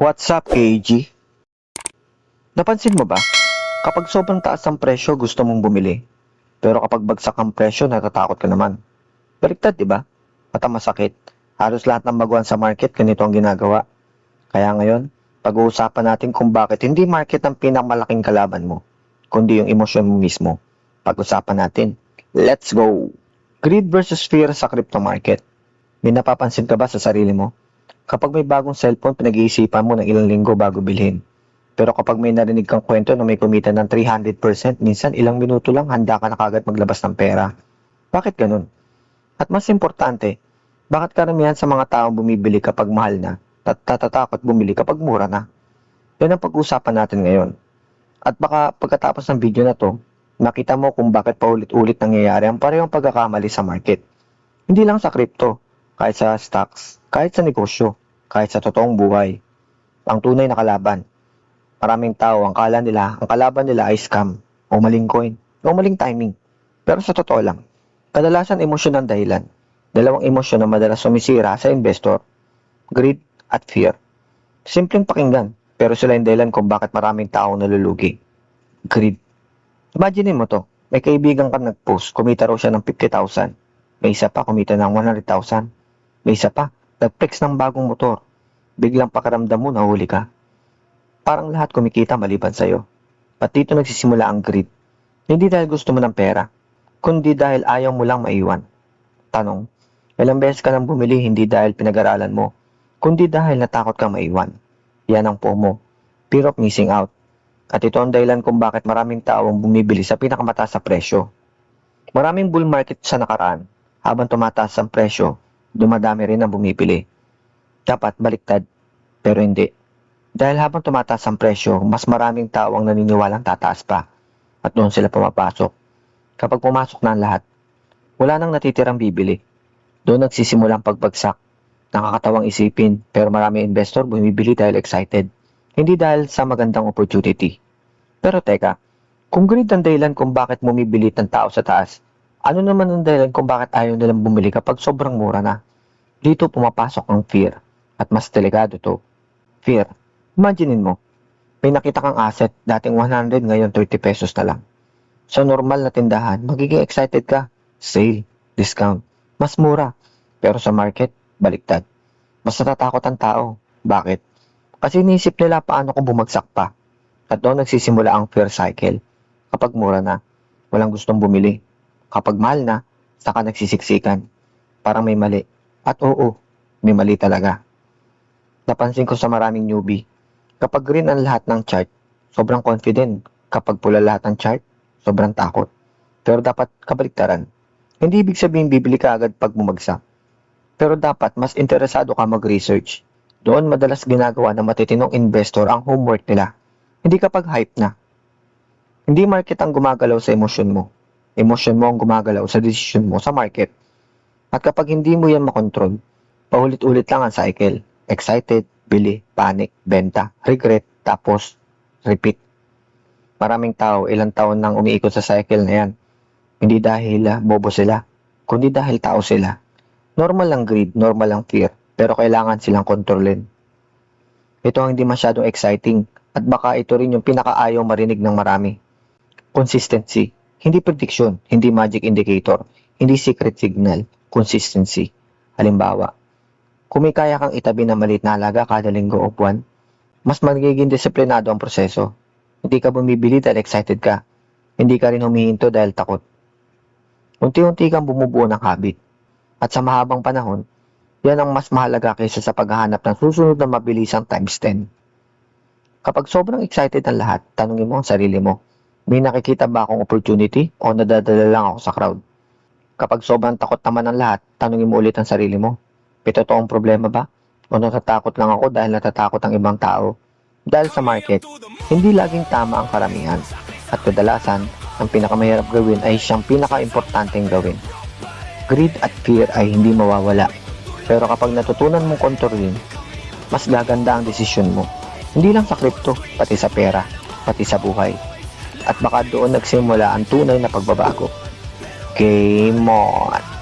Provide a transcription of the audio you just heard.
What's up, KG? Napansin mo ba? Kapag sobrang taas ang presyo, gusto mong bumili. Pero kapag bagsak ang presyo, natatakot ka naman. Baliktad, di ba? At ang masakit, halos lahat ng baguhan sa market, ganito ang ginagawa. Kaya ngayon, pag-uusapan natin kung bakit hindi market ang pinakamalaking kalaban mo, kundi yung emosyon mo mismo. Pag-usapan natin. Let's go! Greed versus fear sa crypto market. May napapansin ka ba sa sarili mo? Kapag may bagong cellphone, pinag-iisipan mo ng ilang linggo bago bilhin. Pero kapag may narinig kang kwento na may kumita ng 300%, minsan ilang minuto lang handa ka na kagad maglabas ng pera. Bakit ganun? At mas importante, bakit karamihan sa mga taong bumibili kapag mahal na at tatatakot bumili kapag mura na? Yan ang pag-usapan natin ngayon. At baka pagkatapos ng video na to, nakita mo kung bakit paulit-ulit nangyayari ang parehong pagkakamali sa market. Hindi lang sa crypto, kahit sa stocks, kahit sa negosyo, kahit sa totoong buhay. Ang tunay na kalaban. Maraming tao ang kalaban nila ay scam, o maling coin, o maling timing. Pero sa totoo lang, kadalasan emosyon ang dahilan. Dalawang emosyon na madalas sumisira sa investor, greed at fear. Simpleng pakinggan, pero sila yung dahilan kung bakit maraming tao nalulugi. Greed. Imagine mo to, may kaibigan ka nag-post, kumita raw siya ng 50,000. May isa pa kumita ng 100,000. May isa pa, nag-flex ng bagong motor. Biglang pakiramdam mo nahuli ka. Parang lahat kumikita maliban sa'yo. At dito nagsisimula ang greed. Hindi dahil gusto mo ng pera, kundi dahil ayaw mo lang maiwan. Tanong, ilang beses ka nang bumili hindi dahil pinag-aralan mo, kundi dahil natakot kang maiwan. Yan ang FOMO, fear of missing out. At ito ang dahilan kung bakit maraming tao ang bumibili sa pinakamataas sa presyo. Maraming bull market sa nakaraan. Habang tumataas ang presyo, dumadami rin ang bumibili. Dapat baliktad, pero hindi. Dahil habang tumataas ang presyo, mas maraming tao ang naniniwalang tataas pa. At doon sila pumapasok. Kapag pumasok na ang lahat, wala nang natitirang bibili. Doon nagsisimula ang pagbagsak. Nakakatawang isipin, pero maraming investor bumibili dahil excited. Hindi dahil sa magandang opportunity. Pero teka, kung greed ang dahilan kung bakit bumibili ng tao sa taas, ano naman ang dahilan kung bakit ayaw nilang bumili kapag sobrang mura na? Dito pumapasok ang fear. At mas delikado to. Fear. Imaginein mo, may nakita kang asset, dating 100, ngayon 30 pesos na lang. Sa normal na tindahan, magiging excited ka. Sale, discount, mas mura. Pero sa market, baliktad. Mas natatakot ang tao. Bakit? Kasi iniisip nila paano kung bumagsak pa. At doon nagsisimula ang fear cycle. Kapag mura na, walang gustong bumili. Kapag mahal na, saka nagsisiksikan. Parang may mali. At oo, may mali talaga. Napansin ko sa maraming newbie. Kapag green ang lahat ng chart, sobrang confident. Kapag pula lahat ng chart, sobrang takot. Pero dapat kabaliktaran. Hindi ibig sabihin bibili ka agad pag bumagsak. Pero dapat mas interesado ka mag-research. Doon madalas ginagawa ng matitinong investor ang homework nila. Hindi kapag hype na. Hindi market ang gumagalaw sa emosyon mo. Emosyon mo ang gumagalaw sa decision mo sa market. At kapag hindi mo yan makontrol, paulit-ulit lang ang cycle. Excited, bili, panic, benta, regret, tapos repeat. Maraming tao, ilang taon nang umiikot sa cycle na yan. Hindi dahil bobo sila, kundi dahil tao sila. Normal lang greed, normal lang fear, pero kailangan silang kontrolin. Ito ang hindi masyadong exciting at baka ito rin yung pinakaayaw marinig ng marami. Consistency. Hindi prediction, hindi magic indicator, hindi secret signal, consistency. Halimbawa, kung may kaya kang itabi na maliit na halaga kada linggo o buwan, mas magiging disiplinado ang proseso. Hindi ka bumibili dahil excited ka. Hindi ka rin humihinto dahil takot. Unti-unti kang bumubuo ng habit. At sa mahabang panahon, yan ang mas mahalaga kaysa sa paghahanap ng susunod na mabilisang times 10. Kapag sobrang excited ang lahat, tanungin mo ang sarili mo, may nakikita ba akong opportunity o nadadala lang ako sa crowd? Kapag sobrang takot naman ang lahat, tanungin mo ulit ang sarili mo, may totoong problema ba? O natatakot lang ako dahil natatakot ang ibang tao? Dahil sa market, hindi laging tama ang karamihan. At kadalasan, ang pinakamahirap gawin ay siyang pinaka-importanteng gawin. Greed at fear ay hindi mawawala. Pero kapag natutunan mong kontrolin, mas gaganda ang desisyon mo. Hindi lang sa crypto, pati sa pera, pati sa buhay. At baka doon nagsimula ang tunay na pagbabago. Game on!